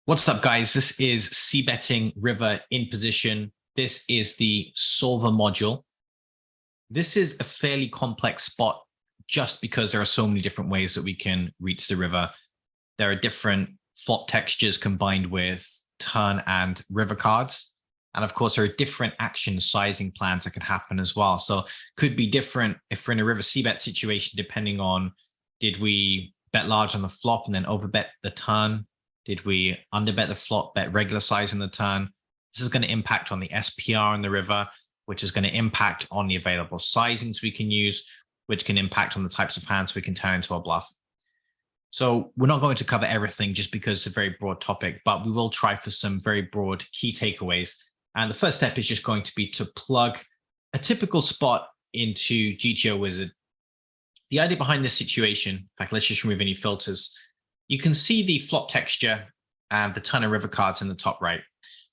What's up, guys? This is Cbetting River in position. This is the solver module. This is a fairly complex spot just because there are so many different ways that we can reach the river. There are different flop textures combined with turn and river cards. And of course, there are different action sizing plans that can happen as well. So could be different if we're in a river c-bet situation, depending on did we bet large on the flop and then overbet the turn? Did we underbet the flop, bet regular size in the turn? This is going to impact on the SPR in the river, which is going to impact on the available sizings we can use, which can impact on the types of hands we can turn into a bluff. So we're not going to cover everything just because it's a very broad topic, but we will try for some very broad key takeaways. And the first step is just going to be to plug a typical spot into GTO Wizard. The idea behind this situation, in fact, let's just remove any filters. You can see the flop texture and the turn and river cards in the top right.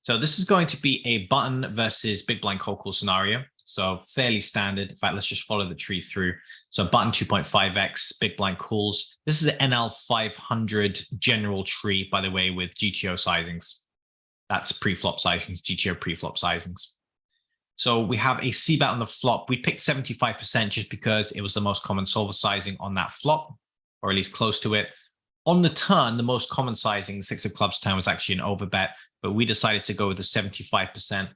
So this is going to be a button versus big blind cold call scenario. So fairly standard. In fact, let's just follow the tree through. So button 2.5x, big blind calls. This is an NL 500 general tree, by the way, with GTO sizings. That's pre-flop sizings, GTO pre-flop sizings. So we have a C-bet on the flop. We picked 75% just because it was the most common solver sizing on that flop, or at least close to it. On the turn, the most common sizing, the six of clubs turn, was actually an overbet, but we decided to go with the 75%.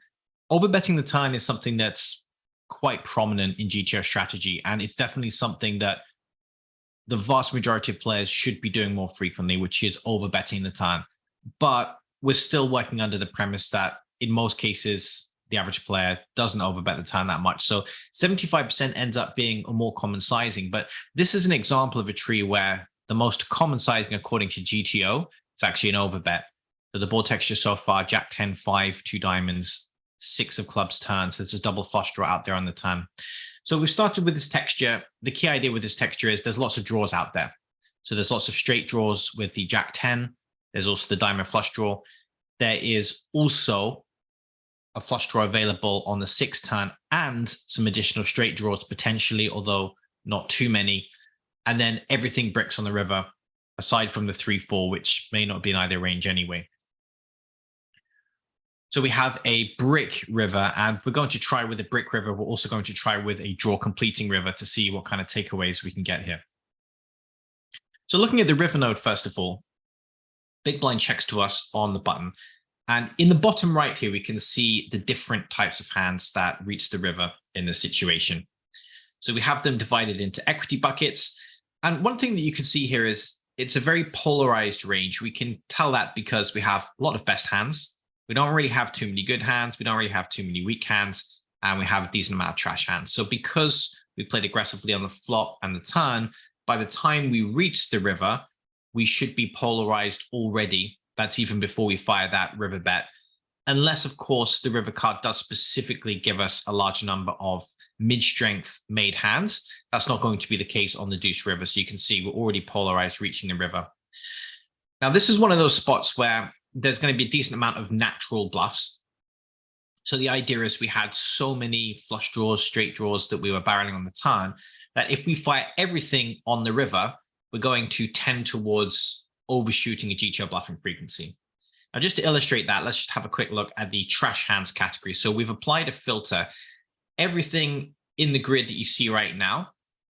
Overbetting the turn is something that's quite prominent in GTO strategy, and it's definitely something that the vast majority of players should be doing more frequently, which is overbetting the turn. But we're still working under the premise that in most cases, the average player doesn't overbet the turn that much. So 75% ends up being a more common sizing, but this is an example of a tree where the most common sizing according to GTO is actually an overbet. So the board texture so far, Jack 10, 5, 2 diamonds, 6 of clubs turn. So there's a double flush draw out there on the turn. So we started with this texture. The key idea with this texture is there's lots of draws out there. So there's lots of straight draws with the Jack 10. There's also the diamond flush draw. There is also a flush draw available on the 6 turn and some additional straight draws potentially, although not too many. And then everything bricks on the river, aside from the 3-4, which may not be in either range anyway. So we have a brick river, and we're going to try with a brick river. We're also going to try with a draw completing river to see what kind of takeaways we can get here. So looking at the river node, first of all, big blind checks to us on the button. And in the bottom right here, we can see the different types of hands that reach the river in this situation. So we have them divided into equity buckets. And one thing that you can see here is it's a very polarized range. We can tell that because we have a lot of best hands. We don't really have too many good hands. We don't really have too many weak hands. And we have a decent amount of trash hands. So because we played aggressively on the flop and the turn, by the time we reach the river, we should be polarized already. That's even before we fire that river bet. Unless, of course, the river card does specifically give us a large number of mid-strength made hands. That's not going to be the case on the deuce river. So you can see we're already polarized reaching the river. Now, this is one of those spots where there's going to be a decent amount of natural bluffs. So the idea is we had so many flush draws, straight draws that we were barreling on the turn that if we fire everything on the river, we're going to tend towards overshooting a GTO bluffing frequency. Now, just to illustrate that, let's just have a quick look at the trash hands category. So we've applied a filter. Everything in the grid that you see right now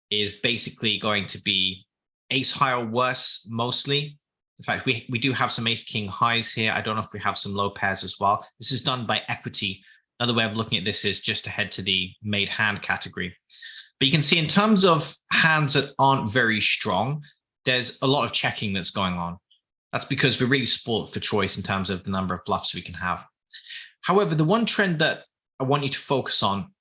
is basically going to be ace high or worse, mostly. In fact, we do have some ace king highs here. I don't know if we have some low pairs as well. This is done by equity. Another way of looking at this is just to head to the made hand category. But you can see in terms of hands that aren't very strong, there's a lot of checking that's going on. That's because we're really spoiled for choice in terms of the number of bluffs we can have. However, the one trend that I want you to focus on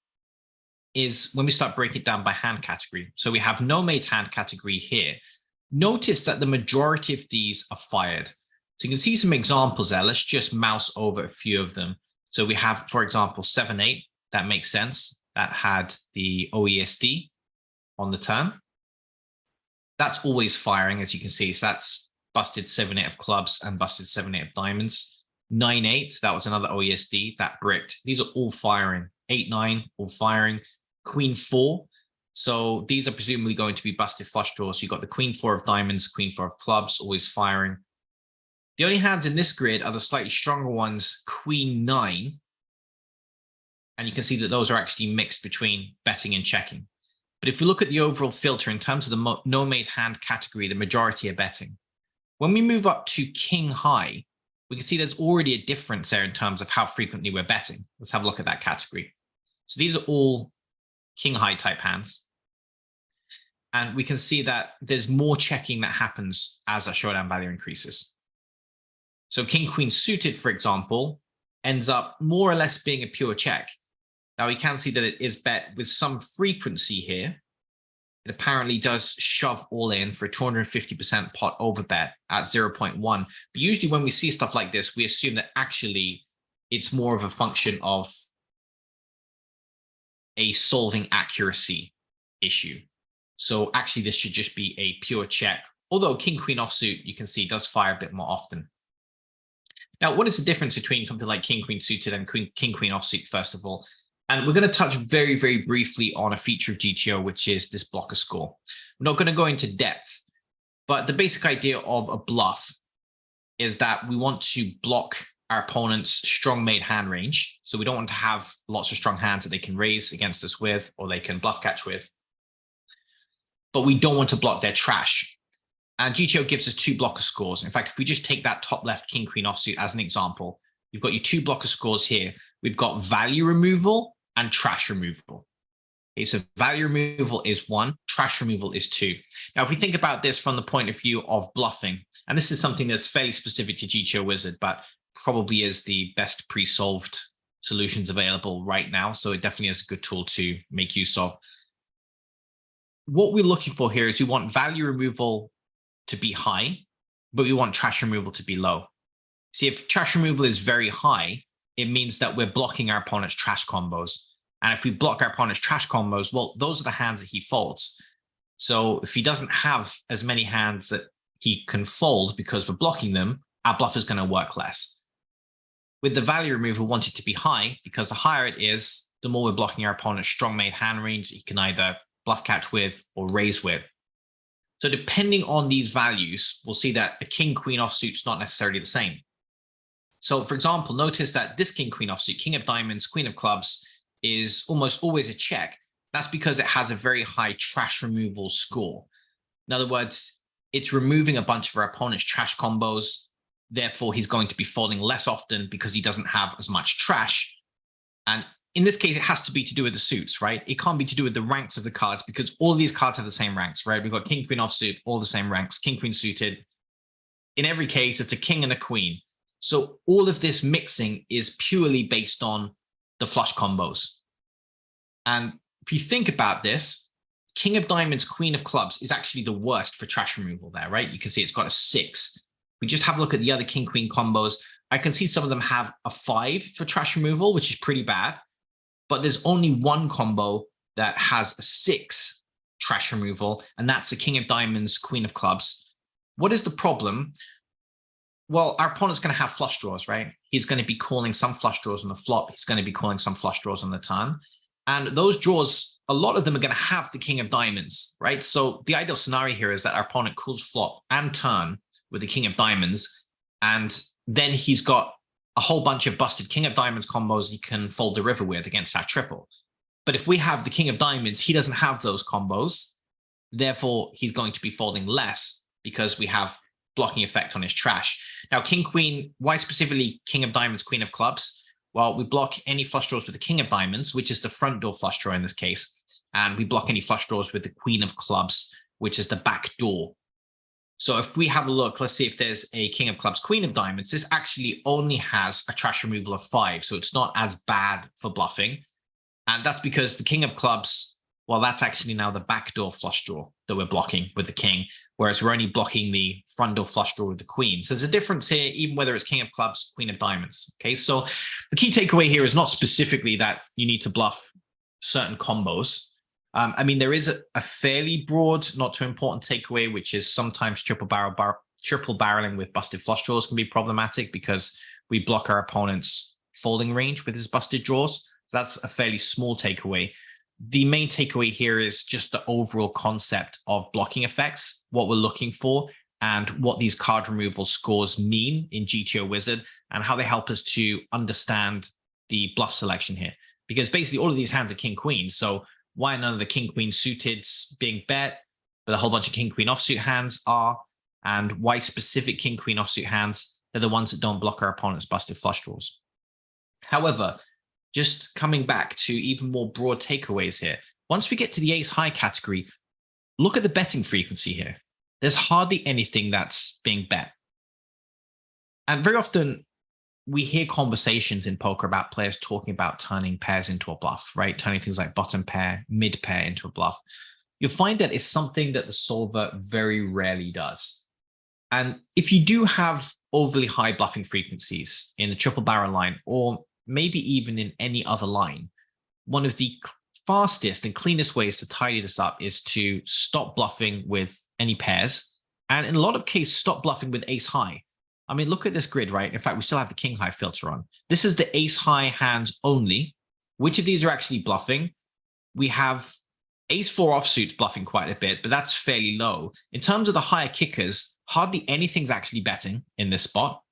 is when we start breaking it down by hand category. So we have no made hand category here. Notice that the majority of these are fired. So you can see some examples there. Let's just mouse over a few of them. So we have, for example, 7-8. That makes sense. That had the OESD on the turn. That's always firing, as you can see. So that's busted 7-8 of clubs and busted 7-8 of diamonds. 9-8, that was another OESD, that bricked. These are all firing. 8-9, all firing. Queen 4. So these are presumably going to be busted flush draws. So you've got the Queen 4 of diamonds, Queen 4 of clubs, always firing. The only hands in this grid are the slightly stronger ones, Queen 9. And you can see that those are actually mixed between betting and checking. But if we look at the overall filter in terms of the no-made hand category, the majority are betting. When we move up to King High, we can see there's already a difference there in terms of how frequently we're betting. Let's have a look at that category. So these are all King High type hands. And we can see that there's more checking that happens as our showdown value increases. So King Queen suited, for example, ends up more or less being a pure check. Now we can see that it is bet with some frequency here. It apparently does shove all in for a 250% pot over bet at 0.1. But usually when we see stuff like this, we assume that actually it's more of a function of a solving accuracy issue. So actually this should just be a pure check. Although King Queen offsuit, you can see, does fire a bit more often. Now, what is the difference between something like King Queen suited and King Queen offsuit, first of all? And we're going to touch very, very briefly on a feature of GTO, which is this blocker score. We're not going to go into depth, but the basic idea of a bluff is that we want to block our opponent's strong made hand range. So we don't want to have lots of strong hands that they can raise against us with, or they can bluff catch with. But we don't want to block their trash. And GTO gives us two blocker scores. In fact, if we just take that top left King Queen offsuit as an example, you've got your two blocker scores here. We've got value removal and trash removal. Okay, so value removal is 1, trash removal is 2. Now, if we think about this from the point of view of bluffing, and this is something that's fairly specific to GTO Wizard, but probably is the best pre-solved solutions available right now. So it definitely is a good tool to make use of. What we're looking for here is we want value removal to be high, but we want trash removal to be low. See, if trash removal is very high, it means that we're blocking our opponent's trash combos. And if we block our opponent's trash combos, well, those are the hands that he folds. So if he doesn't have as many hands that he can fold because we're blocking them, our bluff is going to work less. With the value removal, we want it to be high, because the higher it is, the more we're blocking our opponent's strong made hand range that he can either bluff catch with or raise with. So depending on these values, we'll see that a King Queen offsuit is not necessarily the same. So for example, notice that this King Queen offsuit, King of Diamonds, Queen of Clubs, is almost always a check. That's because it has a very high trash removal score. In other words, it's removing a bunch of our opponent's trash combos. Therefore, he's going to be folding less often because he doesn't have as much trash. And in this case, it has to be to do with the suits, right? It can't be to do with the ranks of the cards, because all of these cards have the same ranks, right? We've got King Queen offsuit, all the same ranks, King Queen suited. In every case, it's a king and a queen. So all of this mixing is purely based on the flush combos. And if you think about this, King of Diamonds, Queen of Clubs is actually the worst for trash removal there, right? You can see it's got a 6. We just have a look at the other King Queen combos. I can see some of them have a 5 for trash removal, which is pretty bad. But there's only one combo that has a 6 trash removal, and that's the King of Diamonds, Queen of Clubs. What is the problem? Well, our opponent's going to have flush draws, right? He's going to be calling some flush draws on the flop. He's going to be calling some flush draws on the turn. And those draws, a lot of them are going to have the King of Diamonds, right? So the ideal scenario here is that our opponent calls flop and turn with the King of Diamonds, and then he's got a whole bunch of busted King of Diamonds combos he can fold the river with against our triple. But if we have the King of Diamonds, he doesn't have those combos. Therefore, he's going to be folding less because we have blocking effect on his trash. Now, King, Queen, why specifically King of Diamonds, Queen of Clubs? Well, we block any flush draws with the King of Diamonds, which is the front door flush draw in this case. And we block any flush draws with the Queen of Clubs, which is the back door. So if we have a look, let's see if there's a King of Clubs, Queen of Diamonds. This actually only has a trash removal of 5, so it's not as bad for bluffing. And that's because the King of Clubs, well, that's actually now the backdoor flush draw that we're blocking with the King, whereas we're only blocking the front door flush draw with the Queen. So there's a difference here, even whether it's King of Clubs, Queen of Diamonds. Okay, so the key takeaway here is not specifically that you need to bluff certain combos. I mean, there is a fairly broad, not too important takeaway, which is sometimes triple barreling with busted flush draws can be problematic because we block our opponent's folding range with his busted draws. So that's a fairly small takeaway. The main takeaway here is just the overall concept of blocking effects, what we're looking for. and what these card removal scores mean in GTO Wizard and how they help us to understand the bluff selection here. Because basically all of these hands are king queen. So why none of the king queen suited being bet, but a whole bunch of king queen offsuit hands are, and why specific king queen offsuit hands, they're the ones that don't block our opponent's busted flush draws. However, just coming back to even more broad takeaways here, once we get to the ace high category, look at the betting frequency here. There's hardly anything that's being bet. And very often we hear conversations in poker about players talking about turning pairs into a bluff, right? Turning things like bottom pair, mid pair into a bluff. You'll find that it's something that the solver very rarely does. And if you do have overly high bluffing frequencies in the triple barrel line, or maybe even in any other line, one of the fastest and cleanest ways to tidy this up is to stop bluffing with any pairs. And in a lot of cases, stop bluffing with ace high. I mean, look at this grid, right? In fact, we still have the king high filter on. This is the ace high hands only. Which of these are actually bluffing? We have ace four offsuits bluffing quite a bit, but that's fairly low. In terms of the higher kickers, hardly anything's actually betting in this spot.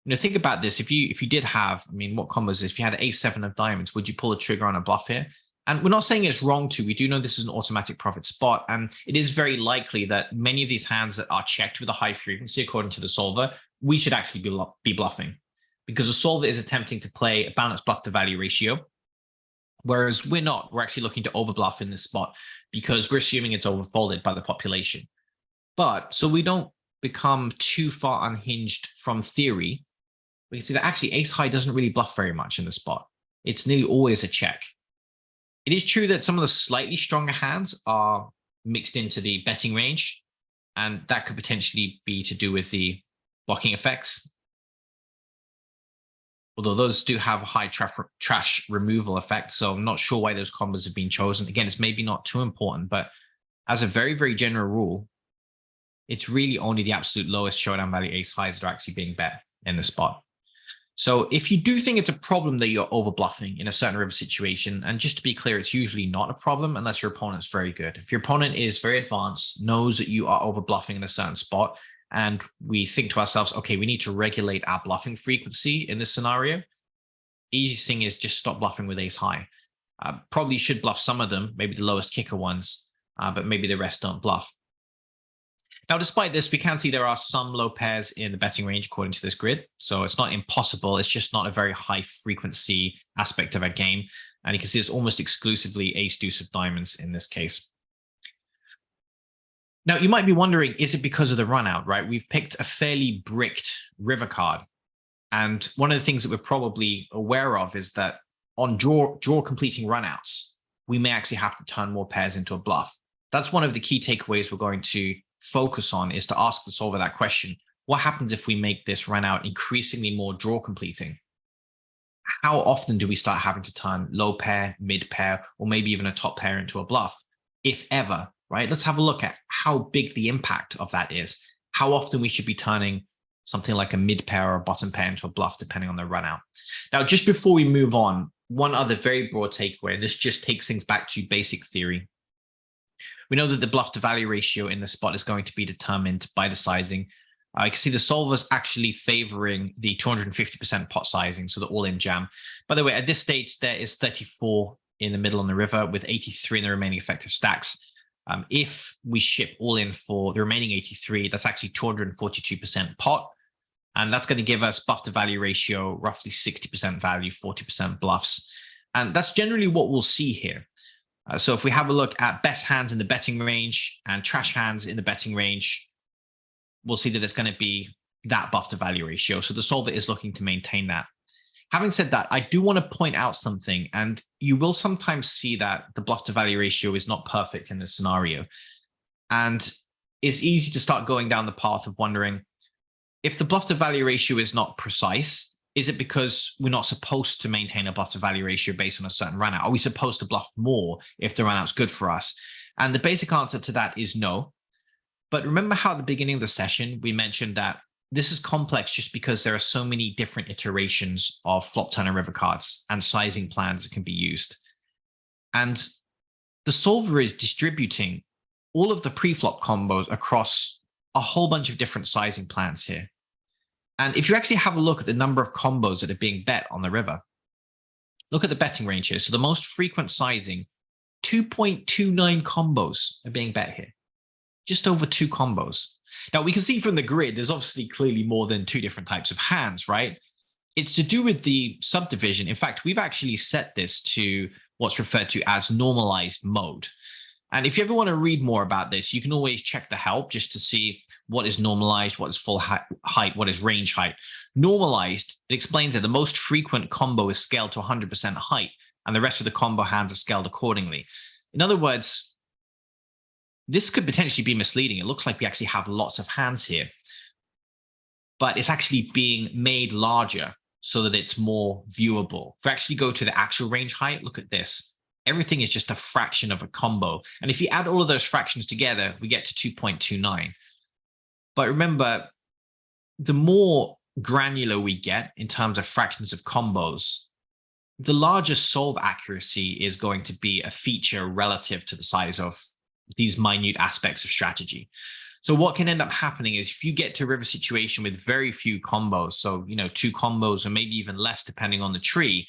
You know, think about this. If you did have, I mean, what combos? If you had ace seven of diamonds, would you pull a trigger on a bluff here? And we're not saying it's wrong to. We do know this is an automatic profit spot, and it is very likely that many of these hands that are checked with a high frequency, according to the solver, we should actually be bluffing, because the solver is attempting to play a balanced bluff to value ratio, whereas we're not. We're actually looking to overbluff in this spot because we're assuming it's overfolded by the population. But so we don't become too far unhinged from theory, we can see that actually ace high doesn't really bluff very much in the spot. It's nearly always a check. It is true that some of the slightly stronger hands are mixed into the betting range, and that could potentially be to do with the blocking effects. Although those do have a high trash removal effect, so I'm not sure why those combos have been chosen. Again, it's maybe not too important, but as a very, very general rule, it's really only the absolute lowest showdown value ace highs that are actually being bet in the spot. So if you do think it's a problem that you're over bluffing in a certain river situation, and just to be clear, it's usually not a problem unless your opponent's very good. If your opponent is very advanced, knows that you are over bluffing in a certain spot, and we think to ourselves, okay, we need to regulate our bluffing frequency in this scenario, easiest thing is just stop bluffing with ace high. Probably should bluff some of them, maybe the lowest kicker ones, but maybe the rest don't bluff. Now, despite this, we can see there are some low pairs in the betting range according to this grid. So it's not impossible. It's just not a very high frequency aspect of our game. And you can see it's almost exclusively ace deuce of diamonds in this case. Now, you might be wondering, is it because of the run out, right? We've picked a fairly bricked river card. And one of the things that we're probably aware of is that on draw completing runouts, we may actually have to turn more pairs into a bluff. That's one of the key takeaways we're going to focus on, is to ask the solver that question. What happens if we make this run out increasingly more draw completing? How often do we start having to turn low pair, mid pair, or maybe even a top pair into a bluff, if ever, right? Let's have a look at how big the impact of that is. How often we should be turning something like a mid pair or a bottom pair into a bluff, depending on the run out. Now, just before we move on, one other very broad takeaway, and this just takes things back to basic theory. We know that the bluff to value ratio in the spot is going to be determined by the sizing. You can see the solver's actually favoring the 250% pot sizing, so the all-in jam. By the way, at this stage, there is 34 in the middle on the river with 83 in the remaining effective stacks. If we ship all in for the remaining 83, that's actually 242% pot. And that's going to give us bluff to value ratio, roughly 60% value, 40% bluffs. And that's generally what we'll see here. So if we have a look at best hands in the betting range and trash hands in the betting range, we'll see that it's going to be that bluff to value ratio. So the solver is looking to maintain that. Having said that, I do want to point out something, and you will sometimes see that the bluff to value ratio is not perfect in this scenario. And it's easy to start going down the path of wondering, if the bluff to value ratio is not precise, is it because we're not supposed to maintain a bluff to value ratio based on a certain run out? Are we supposed to bluff more if the run out's good for us? And the basic answer to that is no. But remember how at the beginning of the session, we mentioned that this is complex just because there are so many different iterations of flop turn and river cards and sizing plans that can be used. And the solver is distributing all of the pre-flop combos across a whole bunch of different sizing plans here. And if you actually have a look at the number of combos that are being bet on the river, look at the betting range here. So the most frequent sizing, 2.29 combos are being bet here. Just over 2 combos. Now we can see from the grid, there's obviously clearly more than 2 different types of hands, right? It's to do with the subdivision. In fact, we've actually set this to what's referred to as normalized mode. And if you ever want to read more about this, you can always check the help just to see what is normalized, what is full height, what is range height. Normalized, it explains that the most frequent combo is scaled to 100% height, and the rest of the combo hands are scaled accordingly. In other words, this could potentially be misleading. It looks like we actually have lots of hands here, but it's actually being made larger so that it's more viewable. If we actually go to the actual range height, look at this. Everything is just a fraction of a combo. And if you add all of those fractions together, we get to 2.29. But remember, the more granular we get in terms of fractions of combos, the larger solve accuracy is going to be a feature relative to the size of these minute aspects of strategy. So what can end up happening is if you get to a river situation with very few combos, so 2 combos or maybe even less depending on the tree,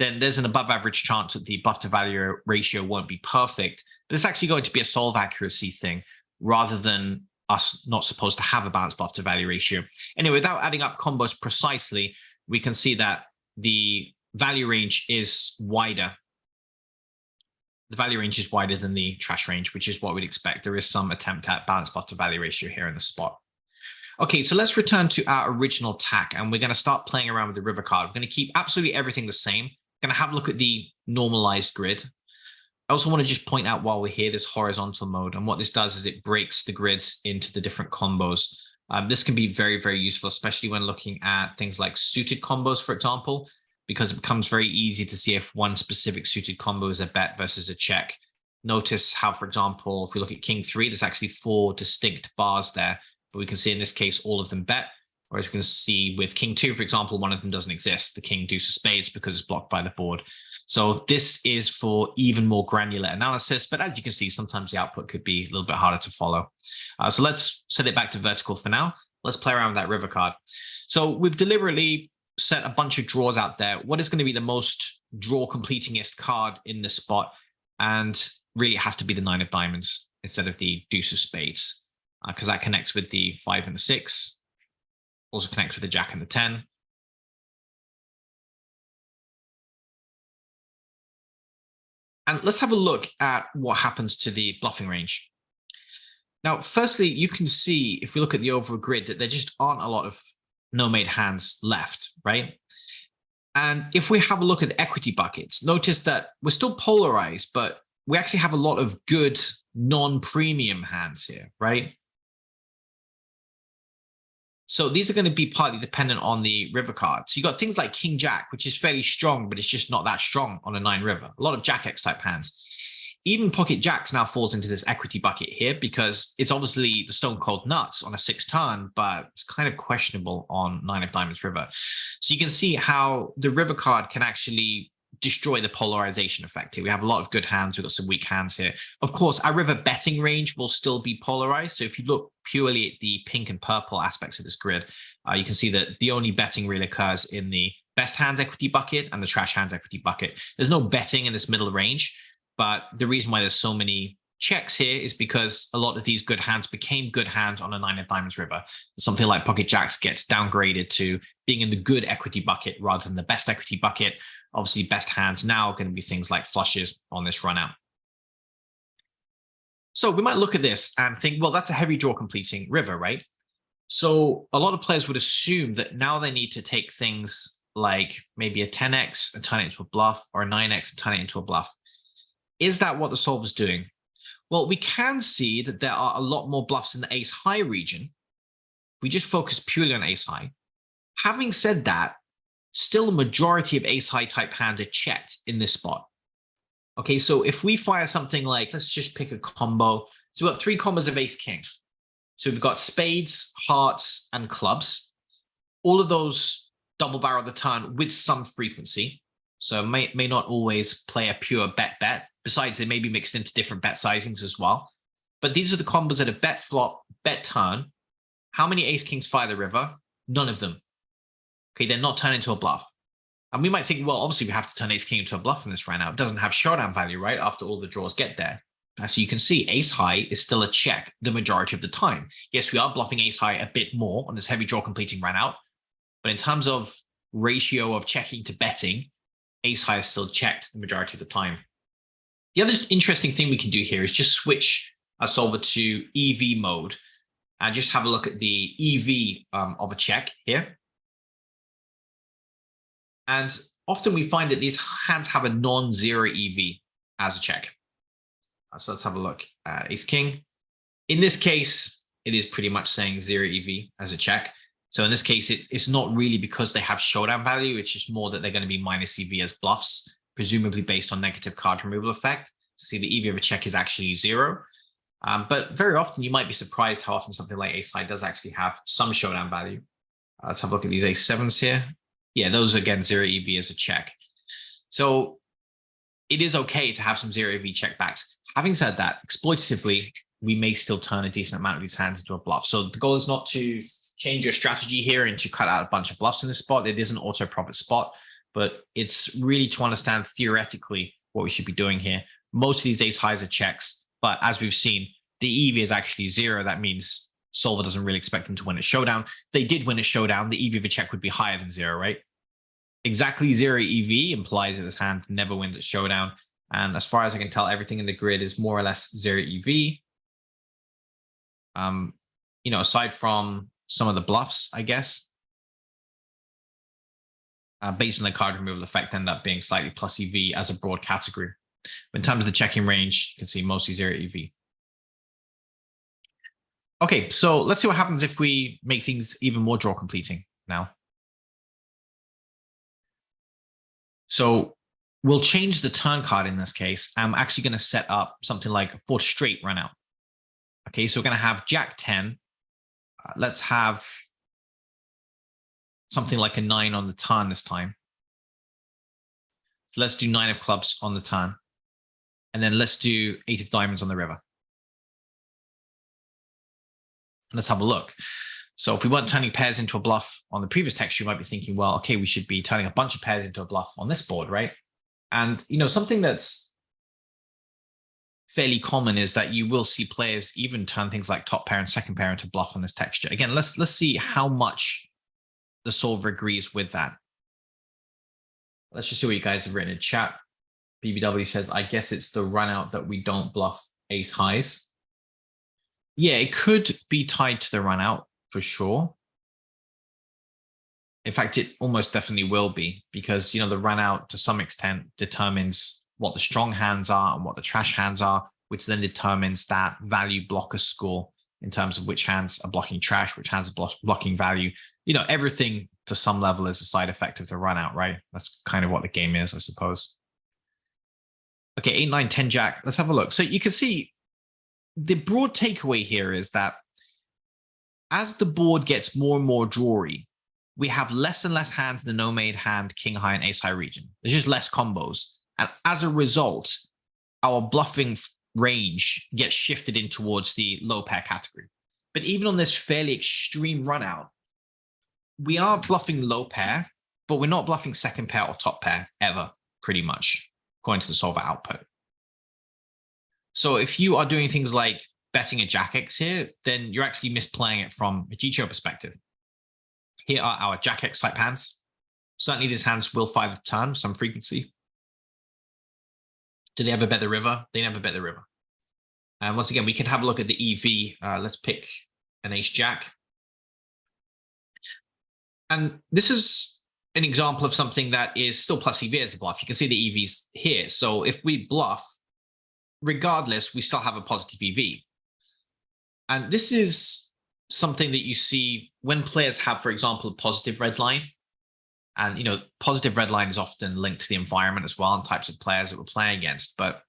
then there's an above average chance that the bluff to value ratio won't be perfect. But it's actually going to be a solve accuracy thing rather than us not supposed to have a balanced bluff to value ratio. Anyway, without adding up combos precisely, we can see that the value range is wider. The value range is wider than the trash range, which is what we'd expect. There is some attempt at balanced bluff to value ratio here in the spot. Okay, so let's return to our original tack, and we're going to start playing around with the river card. We're going to keep absolutely everything the same. Going to have a look at the normalized grid. I also want to just point out while we're here, this horizontal mode. And what this does is it breaks the grids into the different combos. This can be very, very useful, especially when looking at things like suited combos, for example, because it becomes very easy to see if one specific suited combo is a bet versus a check. Notice how, for example, if we look at King 3, there's actually 4 distinct bars there, but we can see in this case, all of them bet. Whereas we can see with King 2, for example, one of them doesn't exist, the King Deuce of Spades, because it's blocked by the board. So this is for even more granular analysis, but as you can see, sometimes the output could be a little bit harder to follow. So let's set it back to vertical for now. Let's play around with that river card. So we've deliberately set a bunch of draws out there. What is going to be the most draw completingest card in this spot? And really it has to be the 9 of diamonds instead of the Deuce of Spades, because that connects with the 5 and the 6. Also connects with the Jack and the 10. And let's have a look at what happens to the bluffing range. Now, firstly, you can see, if we look at the overall grid, that there just aren't a lot of no-made hands left, right? And if we have a look at the equity buckets, notice that we're still polarized, but we actually have a lot of good non-premium hands here, right? So these are going to be partly dependent on the river card. So you got things like King Jack, which is fairly strong, but it's just not that strong on a 9 river. A lot of Jack X type hands. Even Pocket Jacks now falls into this equity bucket here because it's obviously the stone cold nuts on a 6 turn, but it's kind of questionable on 9 of diamonds river. So you can see how the river card can actually destroy the polarization effect here. We have a lot of good hands. We've got some weak hands here. Of course, our river betting range will still be polarized. So if you look purely at the pink and purple aspects of this grid, you can see that the only betting really occurs in the best hands equity bucket and the trash hands equity bucket. There's no betting in this middle range, but the reason why there's so many checks here is because a lot of these good hands became good hands on a 9 of diamonds river. Something like Pocket Jacks gets downgraded to being in the good equity bucket rather than the best equity bucket. Obviously, best hands now are going to be things like flushes on this run out. So we might look at this and think, well, that's a heavy draw completing river, right? So a lot of players would assume that now they need to take things like maybe a 10x and turn it into a bluff, or a 9x and turn it into a bluff. Is that what the solver's doing? Well, we can see that there are a lot more bluffs in the ace high region. We just focus purely on ace high. Having said that, still a majority of ace high type hands are checked in this spot. Okay, so if we fire something like, let's just pick a combo. So we've got 3 combos of ace king. So we've got spades, hearts, and clubs. All of those double barrel the turn with some frequency. So may not always play a pure bet. Besides, they may be mixed into different bet sizings as well. But these are the combos that are bet flop, bet turn, How many ace kings fire the river? None of them. Okay, they're not turned into a bluff. And we might think, well, obviously we have to turn ace king into a bluff in this run out. It doesn't have showdown value, right? After all the draws get there. So you can see ace high is still a check the majority of the time. Yes, we are bluffing ace high a bit more on this heavy draw completing run out. But in terms of ratio of checking to betting, ace high is still checked the majority of the time. The other interesting thing we can do here is just switch our solver to EV mode and just have a look at the EV of a check here. And often we find that these hands have a non-zero EV as a check. So let's have a look at ace king. In this case, it is pretty much saying zero EV as a check. So in this case, it's not really because they have showdown value. It's just more that they're going to be minus EV as bluffs, presumably based on negative card removal effect. So see, the EV of a check is actually zero. But very often you might be surprised how often something like ace high does actually have some showdown value. Let's have a look at these ace sevens here. Yeah, those are, again, zero EV as a check. So it is okay to have some zero EV checkbacks. Having said that, exploitatively, we may still turn a decent amount of these hands into a bluff. So the goal is not to change your strategy here and to cut out a bunch of bluffs in this spot. It is an auto profit spot, but it's really to understand theoretically what we should be doing here. Most of these ace highs are checks, but as we've seen, the EV is actually zero. That means solver doesn't really expect them to win a showdown. If they did win a showdown, the EV of a check would be higher than zero, right? Exactly zero EV implies that this hand never wins a showdown. And as far as I can tell, everything in the grid is more or less zero EV. You know, aside from some of the bluffs, I guess, based on the card removal effect, end up being slightly plus EV as a broad category. But in terms of the checking range, you can see mostly zero EV. Okay, so let's see what happens if we make things even more draw completing now. So we'll change the turn card in this case. I'm actually going to set up something like a 4 straight run out. Okay, so we're going to have Jack 10. Let's have something like a 9 on the turn this time. So let's do 9 of clubs on the turn. And then let's do 8 of diamonds on the river. Let's have a look. So if we weren't turning pairs into a bluff on the previous text, you might be thinking, well, okay, we should be turning a bunch of pairs into a bluff on this board, right? And, you know, something that's fairly common is that you will see players even turn things like top pair and second pair into bluff on this texture. Again, let's see how much the solver agrees with that. Let's just see what you guys have written in chat. BBW says, I guess it's the run out that we don't bluff ace highs. Yeah, it could be tied to the run out for sure. In fact, it almost definitely will be because, you know, the run out to some extent determines what the strong hands are and what the trash hands are, which then determines that value blocker score in terms of which hands are blocking trash, which hands are blocking value. You know, everything to some level is a side effect of the run out, right? That's kind of what the game is, I suppose. Okay, 8, 9, 10 Jack. Let's have a look. So you can see the broad takeaway here is that as the board gets more and more drawy, we have less and less hands in the no-made hand, king high and ace high region. There's just less combos. And as a result, our bluffing range gets shifted in towards the low pair category. But even on this fairly extreme run out, we are bluffing low pair, but we're not bluffing second pair or top pair ever, pretty much, according to the solver output. So if you are doing things like betting a Jack X here, then you're actually misplaying it from a GTO perspective. Here are our Jack X type hands. Certainly these hands will fire the turn, some frequency. Do they ever bet the river? They never bet the river. And once again, we can have a look at the EV. Let's pick an ace Jack. And this is an example of something that is still plus EV as a bluff. You can see the EVs here. So if we bluff, regardless, we still have a positive EV. And this is something that you see when players have, for example, a positive red line. And, you know, positive red line is often linked to the environment as well and types of players that we're playing against. But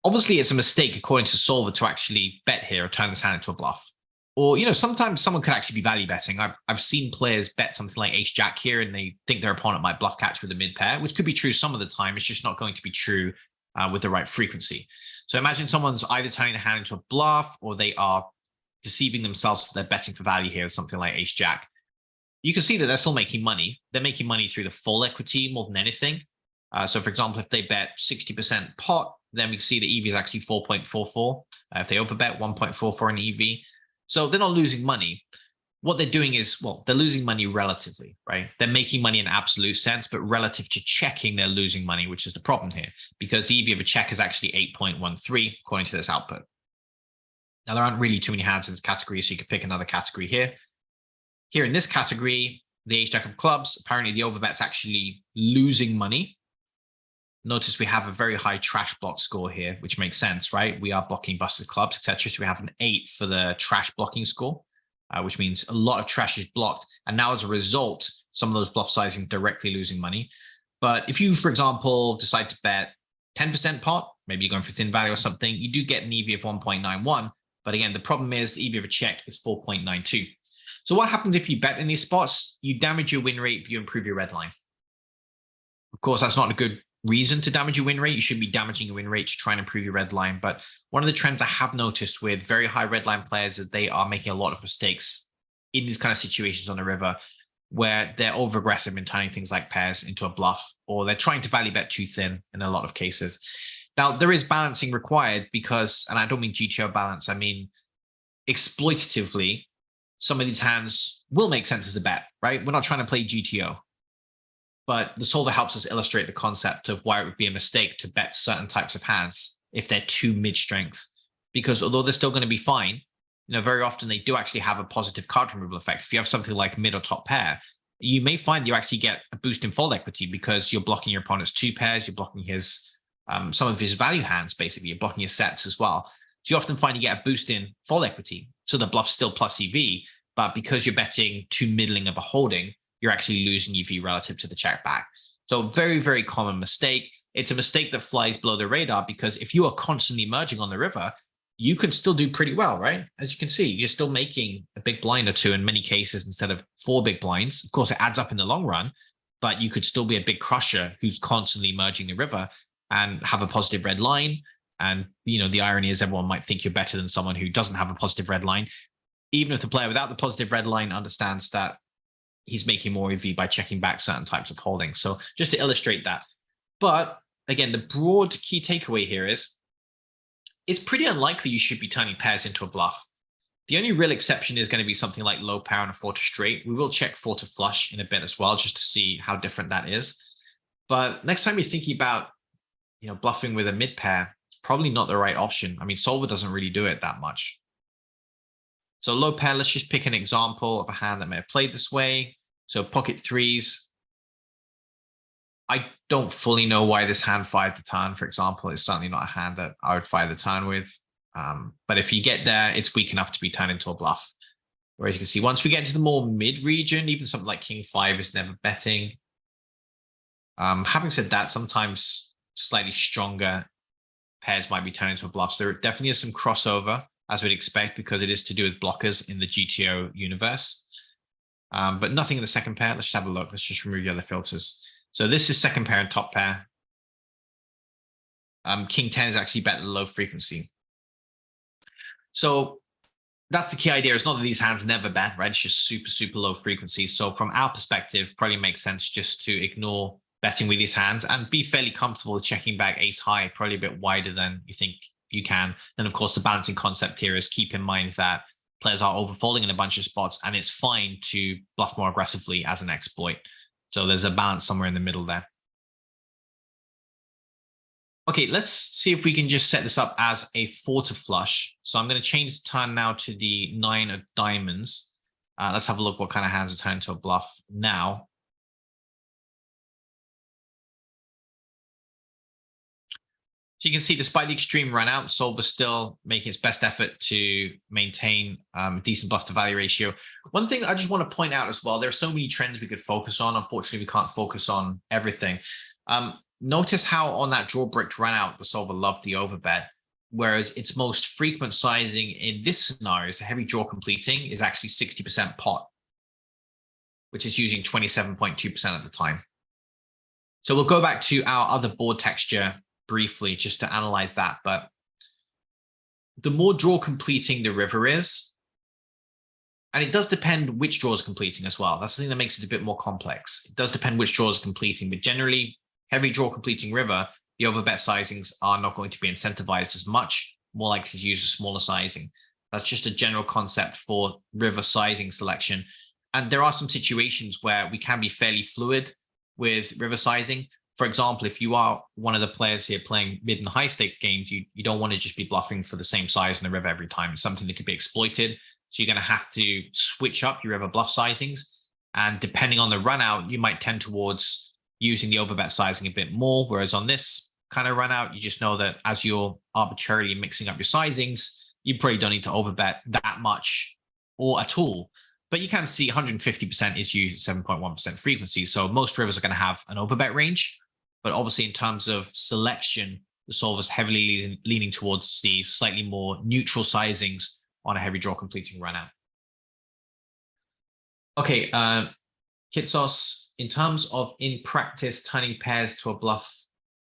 obviously, it's a mistake, according to solver, to actually bet here or turn this hand into a bluff. Or, you know, sometimes someone could actually be value betting. I've seen players bet something like ace Jack here and they think their opponent might bluff catch with a mid pair, which could be true some of the time. It's just not going to be true with the right frequency. So imagine someone's either turning the hand into a bluff or they are deceiving themselves that they're betting for value here, something like ace jack, you can see that they're still making money. They're making money through the full equity more than anything. So, for example, if they bet 60% pot, then we can see the EV is actually 4.44. If they overbet, 1.44 in EV. So they're not losing money. What they're doing is, well, they're losing money relatively, right? They're making money in absolute sense, but relative to checking, they're losing money, which is the problem here, because the EV of a check is actually 8.13 according to this output. Now, there aren't really too many hands in this category, so you could pick another category here. Here in this category, the ace jack of clubs, apparently the overbet's actually losing money. Notice we have a very high trash block score here, which makes sense, right? We are blocking busted clubs, etc. So we have an 8 for the trash blocking score, which means a lot of trash is blocked. And now as a result, some of those bluff sizing directly losing money. But if you, for example, decide to bet 10% pot, maybe you're going for thin value or something, you do get an EV of 1.91. But again, the problem is the EV of a check is 4.92. So what happens if you bet in these spots? You damage your win rate, you improve your red line. Of course, that's not a good reason to damage your win rate. You should be damaging your win rate to try and improve your red line. But one of the trends I have noticed with very high red line players is they are making a lot of mistakes in these kind of situations on the river where they're over aggressive in turning things like pairs into a bluff, or they're trying to value bet too thin in a lot of cases. Now, there is balancing required because, and I don't mean GTO balance, I mean exploitatively, some of these hands will make sense as a bet, right? We're not trying to play GTO. But the solver helps us illustrate the concept of why it would be a mistake to bet certain types of hands if they're too mid-strength. Because although they're still going to be fine, very often they do actually have a positive card removal effect. If you have something like mid or top pair, you may find you actually get a boost in fold equity because you're blocking your opponent's two pairs, you're blocking his some of his value hands, basically. You're blocking his sets as well. So you often find you get a boost in fold equity. So the bluff's still plus EV, but because you're betting too middling of a holding, you're actually losing EV relative to the check back. So very, very common mistake. It's a mistake that flies below the radar because if you are constantly merging on the river, you can still do pretty well, right? As you can see, you're still making a big blind or two in many cases instead of 4 big blinds. Of course, it adds up in the long run, but you could still be a big crusher who's constantly merging the river and have a positive red line. And, the irony is everyone might think you're better than someone who doesn't have a positive red line, even if the player without the positive red line understands that he's making more EV by checking back certain types of holdings. So just to illustrate that. But again, the broad key takeaway here is it's pretty unlikely you should be turning pairs into a bluff. The only real exception is going to be something like low pair and a 4 to straight. We will check 4 to flush in a bit as well, just to see how different that is. But next time you're thinking about, bluffing with a mid pair, it's probably not the right option. I mean, solver doesn't really do it that much. So low pair, let's just pick an example of a hand that may have played this way. So pocket threes. I don't fully know why this hand fired the turn, for example. It's certainly not a hand that I would fire the turn with. But if you get there, it's weak enough to be turned into a bluff. Whereas you can see, once we get into the more mid region, even something like king 5 is never betting. Having said that, sometimes slightly stronger pairs might be turned into a bluff. So there definitely is some crossover, as we'd expect, because it is to do with blockers in the GTO universe. But nothing in the second pair. Let's just have a look. Let's just remove the other filters. So this is second pair and top pair. King 10 is actually bet at low frequency. So that's the key idea. It's not that these hands never bet, right? It's just super, super low frequency. So from our perspective, probably makes sense just to ignore betting with these hands and be fairly comfortable with checking back ace high, probably a bit wider than you think you can. Then, of course, the balancing concept here is keep in mind that players are overfolding in a bunch of spots, and it's fine to bluff more aggressively as an exploit. So there's a balance somewhere in the middle there. Okay, let's see if we can just set this up as a 4 to flush. So I'm going to change the turn now to the 9 of diamonds. Let's have a look what kind of hands are turned into a bluff now. So you can see, despite the extreme run out, solver's still making its best effort to maintain a decent bluff to value ratio. One thing I just want to point out as well, there are so many trends we could focus on. Unfortunately, we can't focus on everything. Notice how on that draw bricked run out, the solver loved the overbet, whereas its most frequent sizing in this scenario is a heavy draw completing is actually 60% pot, which is using 27.2% at the time. So we'll go back to our other board texture briefly just to analyze that. But the more draw completing the river is, And it does depend which draw is completing as well. That's the thing that makes it a bit more complex. It does depend which draw is completing, but generally, heavy draw completing river, the overbet sizings are not going to be incentivized as much, more likely to use a smaller sizing. That's just a general concept for river sizing selection. And there are some situations where we can be fairly fluid with river sizing. For example, if you are one of the players here playing mid and high stakes games, you don't want to just be bluffing for the same size in the river every time. It's something that could be exploited. So you're going to have to switch up your river bluff sizings. And depending on the run out, you might tend towards using the overbet sizing a bit more. Whereas on this kind of run out, you just know that as you're arbitrarily mixing up your sizings, you probably don't need to overbet that much or at all. But you can see 150% is used at 7.1% frequency. So most rivers are going to have an overbet range. But obviously, in terms of selection, the solver is heavily leaning towards the slightly more neutral sizings on a heavy draw completing run out. Okay, Kitsos, in terms of in practice turning pairs to a bluff,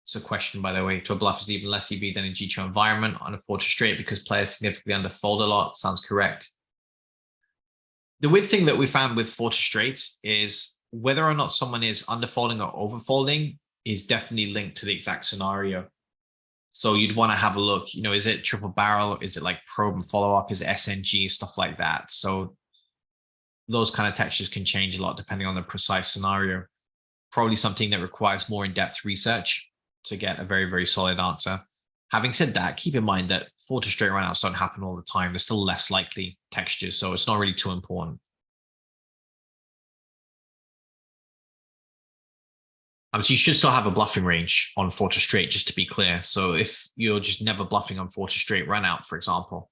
it's a question, by the way, to a bluff is even less EV than a GTO environment on a 4 to straight because players significantly underfold a lot. Sounds correct. The weird thing that we found with 4 to straights is whether or not someone is underfolding or overfolding is definitely linked to the exact scenario. So you'd want to have a look, is it triple barrel? Is it like probe and follow up? Is it SNG? Stuff like that. So those kind of textures can change a lot depending on the precise scenario. Probably something that requires more in-depth research to get a very, very solid answer. Having said that, keep in mind that 4 to straight runouts don't happen all the time. They're still less likely textures, so it's not really too important. So you should still have a bluffing range on 4 to straight, just to be clear. So if you're just never bluffing on 4 to straight run out, for example,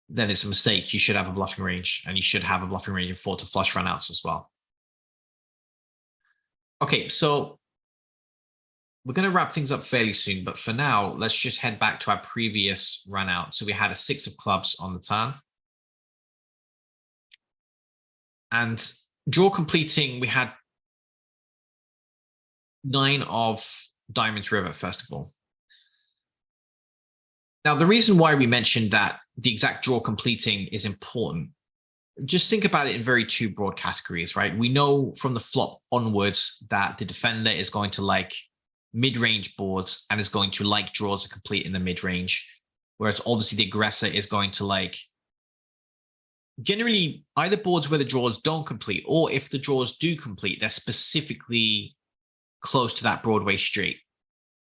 then it's a mistake. You should have a bluffing range, and you should have a bluffing range in 4 to flush run outs as well. Okay, so we're going to wrap things up fairly soon, but for now, let's just head back to our previous run out. So we had a 6 of clubs on the turn. And draw completing, we had 9 of diamonds river, first of all. Now, the reason why we mentioned that the exact draw completing is important, just think about it in very 2 broad categories, right? We know from the flop onwards that the defender is going to like mid-range boards and is going to like draws to complete in the mid-range, whereas obviously the aggressor is going to like generally either boards where the draws don't complete, or if the draws do complete, they're specifically close to that Broadway straight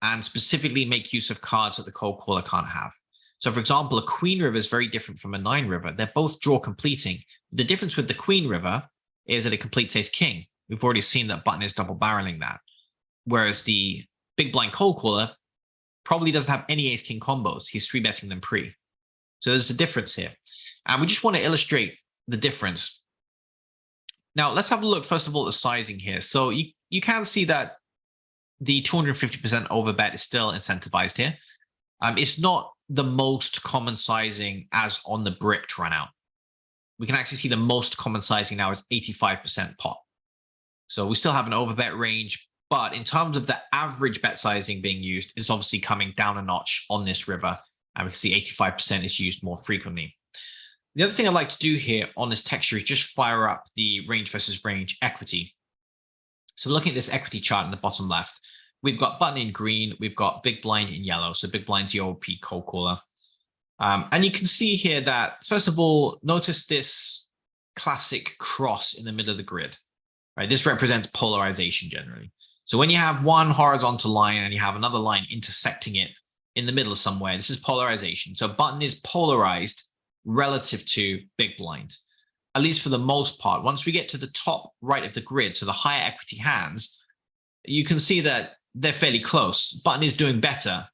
and specifically make use of cards that the cold caller can't have. So for example, a queen river is very different from a 9 river. They're both draw completing. The difference with the queen river is that it completes ace king. We've already seen that button is double barreling that. Whereas the big blind cold caller probably doesn't have any ace king combos. He's 3-betting them pre. So there's a difference here. And we just want to illustrate the difference. Now, let's have a look, first of all, at the sizing here. So you can see that the 250% overbet is still incentivized here. It's not the most common sizing as on the bricked run out. We can actually see the most common sizing now is 85% pot. So we still have an overbet range, but in terms of the average bet sizing being used, it's obviously coming down a notch on this river. And we can see 85% is used more frequently. The other thing I'd like to do here on this texture is just fire up the range versus range equity. So looking at this equity chart in the bottom left, we've got button in green, we've got big blind in yellow. So big blind's the OP cold caller. And you can see here that, first of all, notice this classic cross in the middle of the grid, right? This represents polarization generally. So when you have one horizontal line and you have another line intersecting it in the middle somewhere, this is polarization. So button is polarized relative to big blind, at least for the most part. Once we get to the top right of the grid, so the higher equity hands, you can see that they're fairly close. Button is doing better,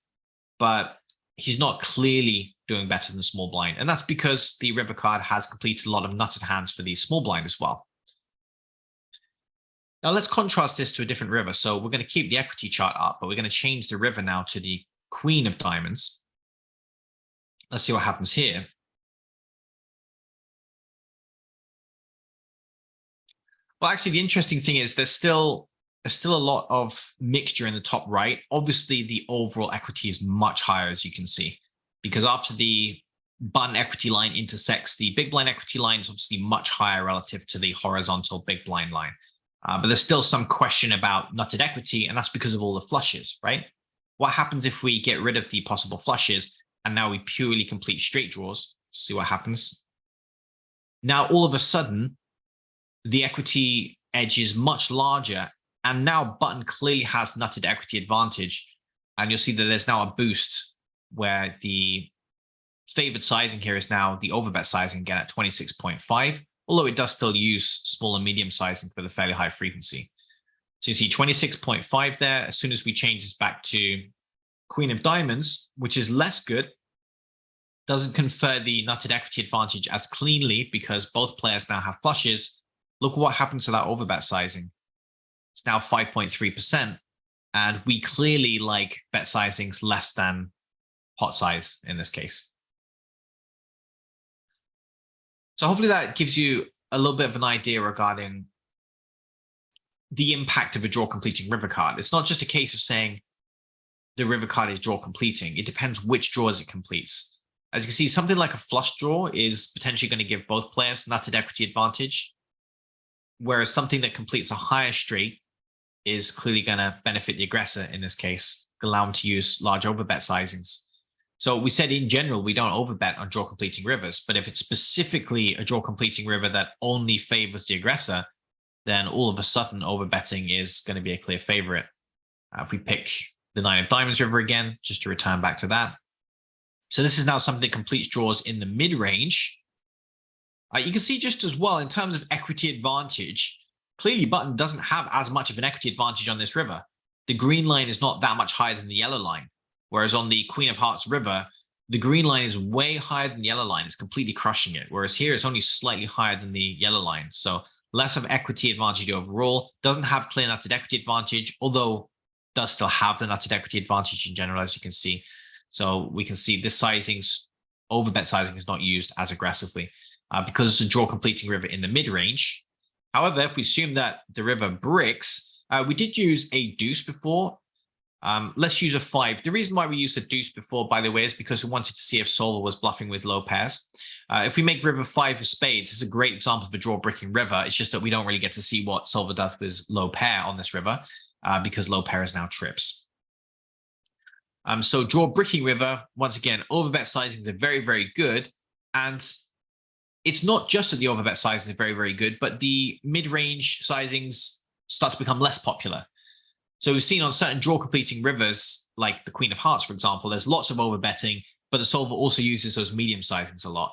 but he's not clearly doing better than small blind. And that's because the river card has completed a lot of nutted hands for the small blind as well. Now let's contrast this to a different river. So we're going to keep the equity chart up, but we're going to change the river now to the queen of diamonds. Let's see what happens here. Well, actually, the interesting thing is there's still a lot of mixture in the top right. Obviously, the overall equity is much higher, as you can see, because after the button equity line intersects the big blind equity line is obviously much higher relative to the horizontal big blind line. But there's still some question about nutted equity, and that's because of all the flushes, right? What happens if we get rid of the possible flushes and now we purely complete straight draws? See what happens. Now, all of a sudden, the equity edge is much larger, and now button clearly has nutted equity advantage. And you'll see that there's now a boost where the favored sizing here is now the overbet sizing again at 26.5, although it does still use small and medium sizing for the fairly high frequency. So you see 26.5 there. As soon as we change this back to Queen of Diamonds, which is less good, doesn't confer the nutted equity advantage as cleanly because both players now have flushes. Look what happens to that overbet sizing. It's now 5.3%, and we clearly like bet sizings less than pot size in this case. So hopefully that gives you a little bit of an idea regarding the impact of a draw completing river card. It's not just a case of saying the river card is draw completing. It depends which draws it completes. As you can see, something like a flush draw is potentially going to give both players nutted equity advantage, whereas something that completes a higher straight is clearly going to benefit the aggressor in this case, allow him to use large overbet sizings. So we said in general, we don't overbet on draw completing rivers, but if it's specifically a draw completing river that only favors the aggressor, then all of a sudden overbetting is going to be a clear favorite. If we pick the 9 of Diamonds river again, just to return back to that. So this is now something that completes draws in the mid-range. You can see just as well in terms of equity advantage, clearly button doesn't have as much of an equity advantage on this river. The green line is not that much higher than the yellow line. Whereas on the Queen of Hearts river, the green line is way higher than the yellow line. It's completely crushing it. Whereas here, it's only slightly higher than the yellow line. So less of equity advantage overall. Doesn't have clear nutted equity advantage, although does still have the nutted equity advantage in general, as you can see. So we can see this sizing's overbet sizing is not used as aggressively because it's a draw completing river in the mid-range. However, if we assume that the river bricks, we did use a deuce before. Let's use a 5. The reason why we used a deuce before, by the way, is because we wanted to see if solver was bluffing with low pairs. If we make river 5 of spades, it's a great example of a draw bricking river. It's just that we don't really get to see what solver does with low pair on this river because low pair is now trips. So draw bricking river, once again, overbet sizings are very, very good. And it's not just that the overbet sizings are very, very good, but the mid-range sizings start to become less popular. So we've seen on certain draw completing rivers, like the Queen of Hearts, for example, there's lots of overbetting, but the solver also uses those medium sizings a lot.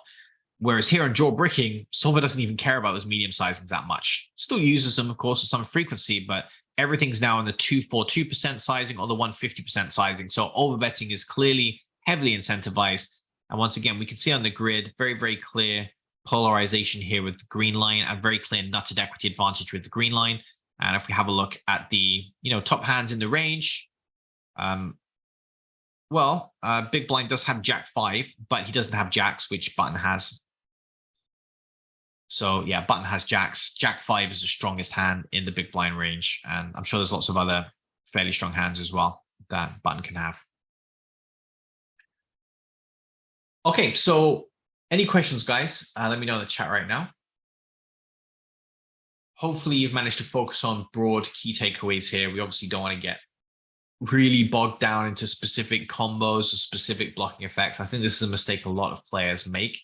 Whereas here on draw bricking, solver doesn't even care about those medium sizings that much. Still uses them, of course, at some frequency, but everything's now in the 242% sizing or the 150% sizing. So overbetting is clearly heavily incentivized. And once again, we can see on the grid, very, very clear polarization here with the green line and very clear nutted equity advantage with the green line. And if we have a look at the top hands in the range, big blind does have Jack 5, but he doesn't have jacks, which button has. So yeah, button has jacks. Jack 5 is the strongest hand in the big blind range, and I'm sure there's lots of other fairly strong hands as well that button can have. Okay, so any questions, guys? Let me know in the chat right now. Hopefully you've managed to focus on broad key takeaways here. We obviously don't want to get really bogged down into specific combos or specific blocking effects. I think this is a mistake a lot of players make.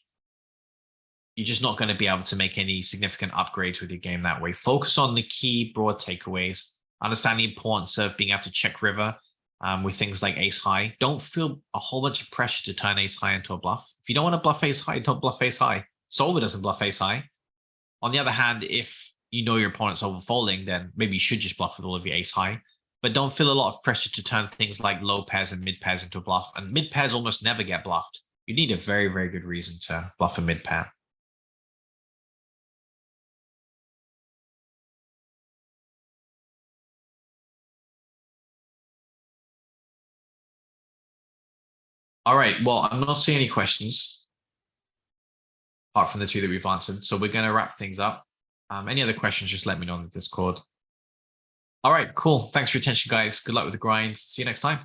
You're just not going to be able to make any significant upgrades with your game that way. Focus on the key broad takeaways. Understand the importance of being able to check river with things like ace high. Don't feel a whole bunch of pressure to turn ace high into a bluff. If you don't want to bluff ace high, don't bluff ace high. Solver doesn't bluff ace high. On the other hand, if you know your opponent's overfolding, then maybe you should just bluff with all of your ace high. But don't feel a lot of pressure to turn things like low pairs and mid pairs into a bluff. And mid pairs almost never get bluffed. You need a very, very good reason to bluff a mid pair. All right, well, I'm not seeing any questions apart from the two that we've answered. So we're going to wrap things up. Any other questions, just let me know in the Discord. All right, cool. Thanks for your attention, guys. Good luck with the grind. See you next time.